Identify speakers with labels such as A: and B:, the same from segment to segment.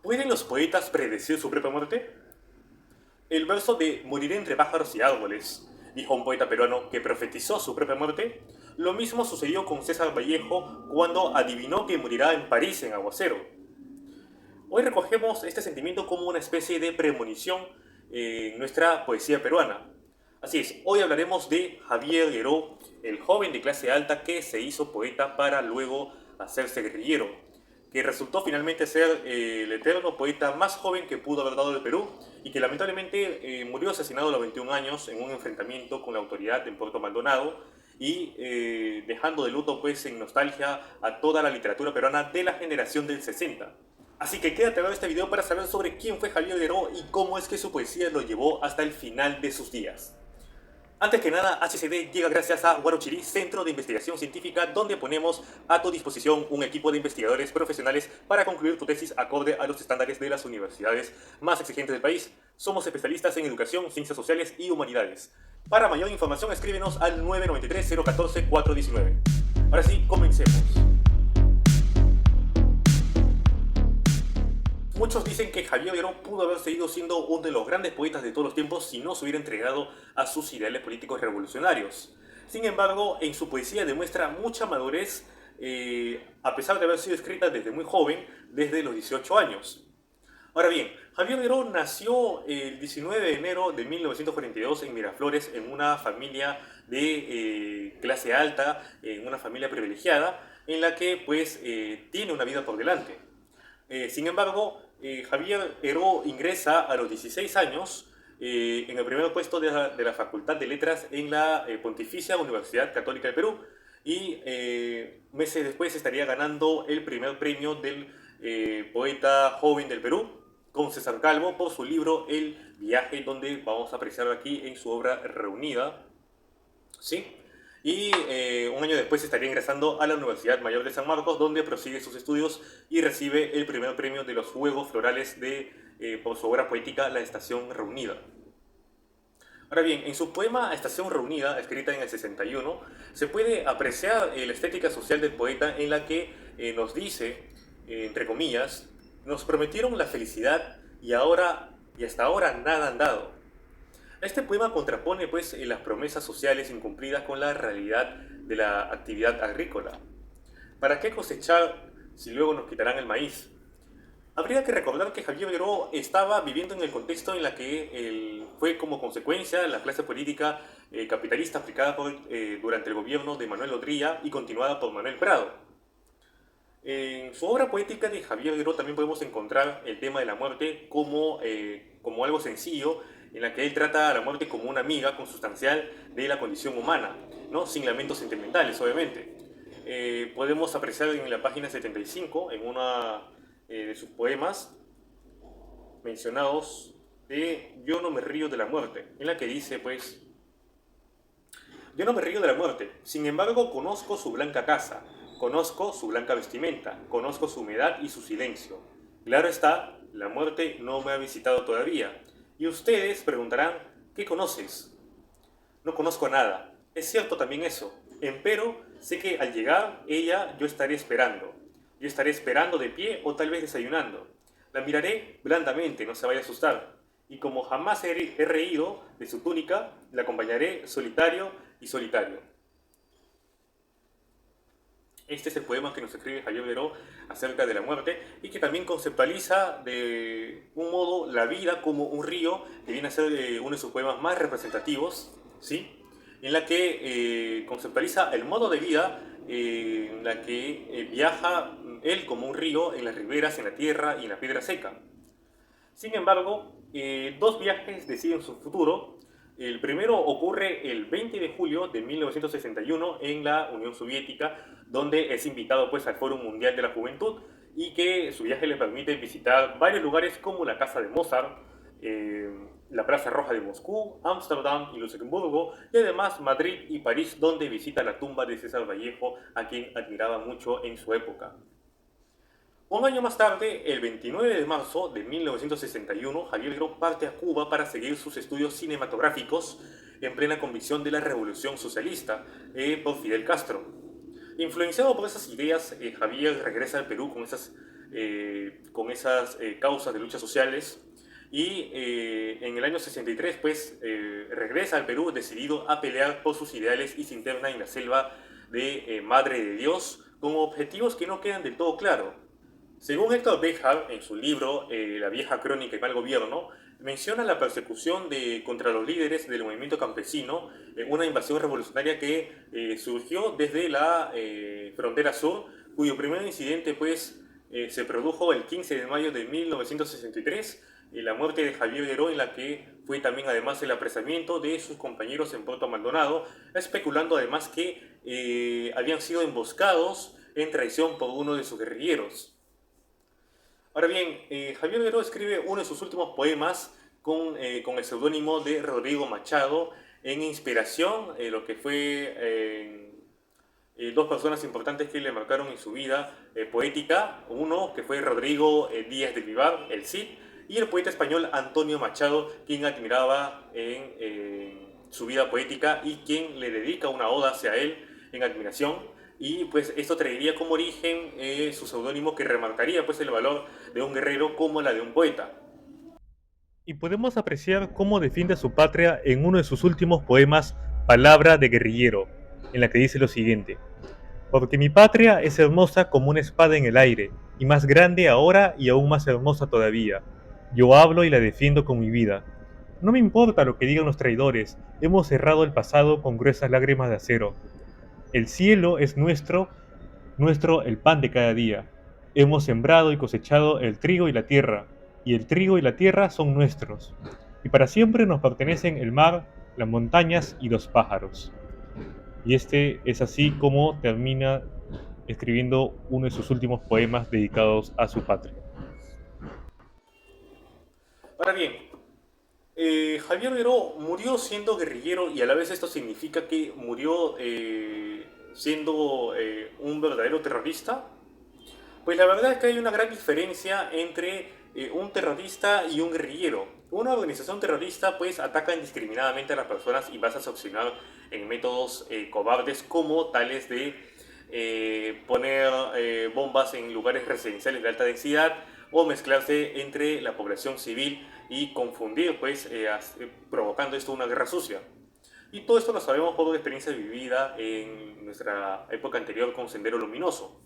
A: ¿Pueden los poetas predecir su propia muerte? El verso de moriré entre pájaros y árboles, dijo un poeta peruano que profetizó su propia muerte. Lo mismo sucedió con César Vallejo cuando adivinó que morirá en París en aguacero. Hoy recogemos este sentimiento como una especie de premonición en nuestra poesía peruana. Así es, hoy hablaremos de Javier Gueró, el joven de clase alta que se hizo poeta para luego hacerse guerrillero, que resultó finalmente ser el eterno poeta más joven que pudo haber dado el Perú y que lamentablemente murió asesinado a los 21 años en un enfrentamiento con la autoridad en Puerto Maldonado y dejando de luto pues en nostalgia a toda la literatura peruana de la generación del 60. Así que quédate a ver este video para saber sobre quién fue Javier Gueró y cómo es que su poesía lo llevó hasta el final de sus días. Antes que nada, HCD llega gracias a Guarochirí, Centro de Investigación Científica, donde ponemos a tu disposición un equipo de investigadores profesionales para concluir tu tesis acorde a los estándares de las universidades más exigentes del país. Somos especialistas en educación, ciencias sociales y humanidades. Para mayor información, escríbenos al 993-014-419. Ahora sí, comencemos. Muchos dicen que Javier Gueró pudo haber seguido siendo uno de los grandes poetas de todos los tiempos si no se hubiera entregado a sus ideales políticos revolucionarios. Sin embargo, en su poesía demuestra mucha madurez, a pesar de haber sido escrita desde muy joven, desde los 18 años. Ahora bien, Javier Gueró nació el 19 de enero de 1942 en Miraflores, en una familia de clase alta, en una familia privilegiada, en la que pues tiene una vida por delante. Sin embargo, Javier Heró ingresa a los 16 años en el primer puesto de la Facultad de Letras en la Pontificia Universidad Católica del Perú y meses después estaría ganando el primer premio del poeta joven del Perú con César Calvo por su libro El viaje, donde vamos a apreciarlo aquí en su obra reunida. ¿Sí? Y un año después estaría ingresando a la Universidad Mayor de San Marcos, donde prosigue sus estudios y recibe el primer premio de los Juegos Florales por su obra poética La Estación Reunida. Ahora bien, en su poema Estación Reunida, escrita en el 61, se puede apreciar la estética social del poeta en la que nos dice, entre comillas, nos prometieron la felicidad y hasta ahora nada han dado. Este poema contrapone pues las promesas sociales incumplidas con la realidad de la actividad agrícola. ¿Para qué cosechar si luego nos quitarán el maíz? Habría que recordar que Javier Gueró estaba viviendo en el contexto en la que fue como consecuencia la clase política capitalista aplicada durante el gobierno de Manuel Odría y continuada por Manuel Prado. En su obra poética de Javier Gueró también podemos encontrar el tema de la muerte como algo sencillo, en la que él trata a la muerte como una amiga consustancial de la condición humana, ¿no? Sin lamentos sentimentales, obviamente. Podemos apreciar en la página 75, en una de sus poemas mencionados, de Yo no me río de la muerte, en la que dice, pues, yo no me río de la muerte, sin embargo conozco su blanca casa, conozco su blanca vestimenta, conozco su humedad y su silencio. Claro está, la muerte no me ha visitado todavía. Y ustedes preguntarán, ¿qué conoces? No conozco nada. Es cierto también eso. Empero, sé que al llegar ella yo estaré esperando. Yo estaré esperando de pie o tal vez desayunando. La miraré blandamente, no se vaya a asustar. Y como jamás he reído de su túnica, la acompañaré solitario y solitario. Este es el poema que nos escribe Javier Gueró acerca de la muerte y que también conceptualiza de un modo la vida como un río, que viene a ser uno de sus poemas más representativos, ¿sí? En la que conceptualiza el modo de vida en la que viaja él como un río en las riberas, en la tierra y en la piedra seca. Sin embargo, dos viajes deciden su futuro. El primero ocurre el 20 de julio de 1961 en la Unión Soviética, donde es invitado pues, al Foro Mundial de la Juventud y que su viaje le permite visitar varios lugares como la Casa de Mozart, la Plaza Roja de Moscú, Ámsterdam y Luxemburgo, y además Madrid y París, donde visita la tumba de César Vallejo, a quien admiraba mucho en su época. Un año más tarde, el 29 de marzo de 1961, Javier Gueró parte a Cuba para seguir sus estudios cinematográficos en plena convicción de la revolución socialista por Fidel Castro. Influenciado por esas ideas, Javier regresa al Perú con esas con esas causas de luchas sociales. Y en el año 63, pues, regresa al Perú decidido a pelear por sus ideales y se interna en la selva de Madre de Dios, con objetivos que no quedan del todo claros. Según Héctor Béjar, en su libro La vieja crónica y mal gobierno, menciona la persecución contra los líderes del movimiento campesino, una invasión revolucionaria que surgió desde la frontera sur, cuyo primer incidente pues, se produjo el 15 de mayo de 1963, la muerte de Javier Gueró, en la que fue también además el apresamiento de sus compañeros en Puerto Maldonado, especulando además que habían sido emboscados en traición por uno de sus guerrilleros. Ahora bien, Javier Gueró escribe uno de sus últimos poemas con el seudónimo de Rodrigo Machado, en inspiración, lo que fue dos personas importantes que le marcaron en su vida poética. Uno que fue Rodrigo Díaz de Vivar, el Cid, y el poeta español Antonio Machado, quien admiraba en su vida poética y quien le dedica una oda hacia él en admiración. Y pues esto traería como origen su seudónimo, que remarcaría pues el valor de un guerrero como la de un poeta.
B: Y podemos apreciar cómo defiende a su patria en uno de sus últimos poemas, Palabra de guerrillero, en la que dice lo siguiente: porque mi patria es hermosa como una espada en el aire, y más grande ahora y aún más hermosa todavía. Yo hablo y la defiendo con mi vida. No me importa lo que digan los traidores, hemos cerrado el pasado con gruesas lágrimas de acero. El cielo es nuestro el pan de cada día. Hemos sembrado y cosechado el trigo y la tierra, y el trigo y la tierra son nuestros. Y para siempre nos pertenecen el mar, las montañas y los pájaros. Y este es así como termina escribiendo uno de sus últimos poemas dedicados a su patria.
A: Ahora bien, Javier Gueró murió siendo guerrillero, y a la vez esto significa que murió siendo un verdadero terrorista. Pues la verdad es que hay una gran diferencia entre un terrorista y un guerrillero. Una organización terrorista pues ataca indiscriminadamente a las personas y basa su accionar en métodos cobardes, como tales de poner bombas en lugares residenciales de alta densidad, o mezclarse entre la población civil y confundir, pues provocando esto una guerra sucia. Y todo esto lo sabemos por una experiencia vivida en nuestra época anterior con Sendero Luminoso.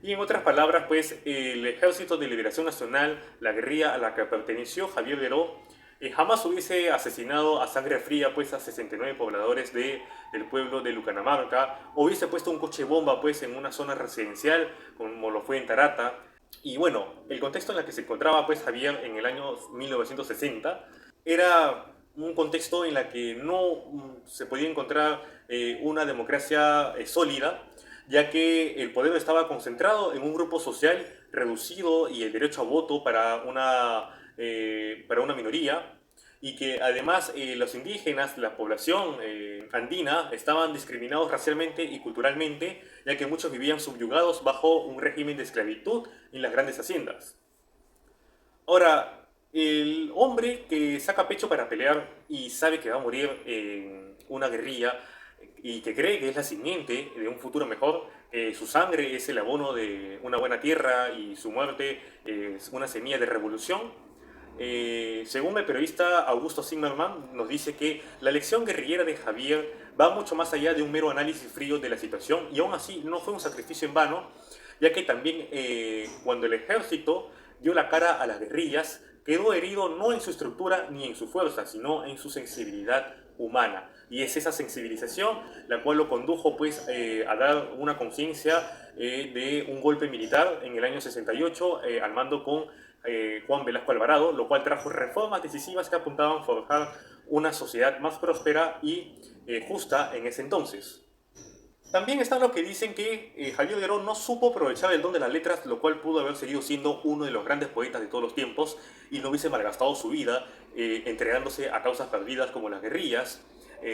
A: Y en otras palabras, pues el Ejército de Liberación Nacional, la guerrilla a la que perteneció Javier Gueró, jamás hubiese asesinado a sangre fría pues a 69 pobladores del pueblo de Lucanamarca, o hubiese puesto un coche bomba pues en una zona residencial como lo fue en Tarata. Y bueno, el contexto en el que se encontraba pues Javier en el año 1960 era un contexto en el que no se podía encontrar una democracia sólida, ya que el poder estaba concentrado en un grupo social reducido y el derecho a voto para una minoría, y que además los indígenas, la población andina, estaban discriminados racialmente y culturalmente, ya que muchos vivían subyugados bajo un régimen de esclavitud en las grandes haciendas. Ahora, el hombre que saca pecho para pelear y sabe que va a morir en una guerrilla y que cree que es la simiente de un futuro mejor, su sangre es el abono de una buena tierra y su muerte es una semilla de revolución. Según el periodista Augusto Zimmerman, nos dice que la lección guerrillera de Javier va mucho más allá de un mero análisis frío de la situación, y aún así no fue un sacrificio en vano, ya que también cuando el ejército dio la cara a las guerrillas, quedó herido no en su estructura ni en su fuerza, sino en su sensibilidad humana. Y es esa sensibilización la cual lo condujo pues a dar una conciencia de un golpe militar en el año 68 al mando con Juan Velasco Alvarado, lo cual trajo reformas decisivas que apuntaban a forjar una sociedad más próspera y justa en ese entonces. También está lo que dicen que Javier Gueró no supo aprovechar el don de las letras, lo cual pudo haber seguido siendo uno de los grandes poetas de todos los tiempos y no hubiese malgastado su vida entregándose a causas perdidas como las guerrillas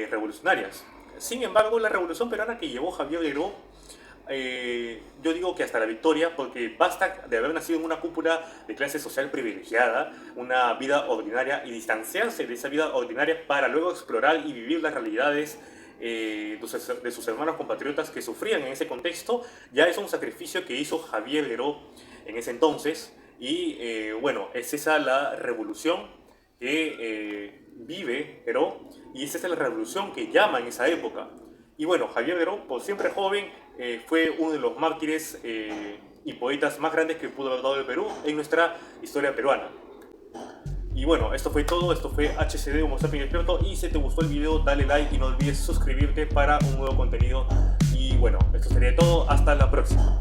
A: revolucionarias. Sin embargo, la revolución peruana que llevó Javier Gueró, yo digo que hasta la victoria, porque basta de haber nacido en una cúpula de clase social privilegiada, una vida ordinaria, y distanciarse de esa vida ordinaria para luego explorar y vivir las realidades de sus hermanos compatriotas que sufrían en ese contexto. Ya es un sacrificio que hizo Javier Gueró en ese entonces. Y bueno, es esa la revolución que vive Perón, y es esa la revolución que llama en esa época. Y bueno, Javier Perón, por siempre joven, fue uno de los mártires y poetas más grandes que pudo haber dado el Perú en nuestra historia peruana. Y bueno, esto fue todo, esto fue HCD Homo Sapiens Despierto, y si te gustó el video dale like y no olvides suscribirte para un nuevo contenido. Y bueno, esto sería todo, hasta la próxima.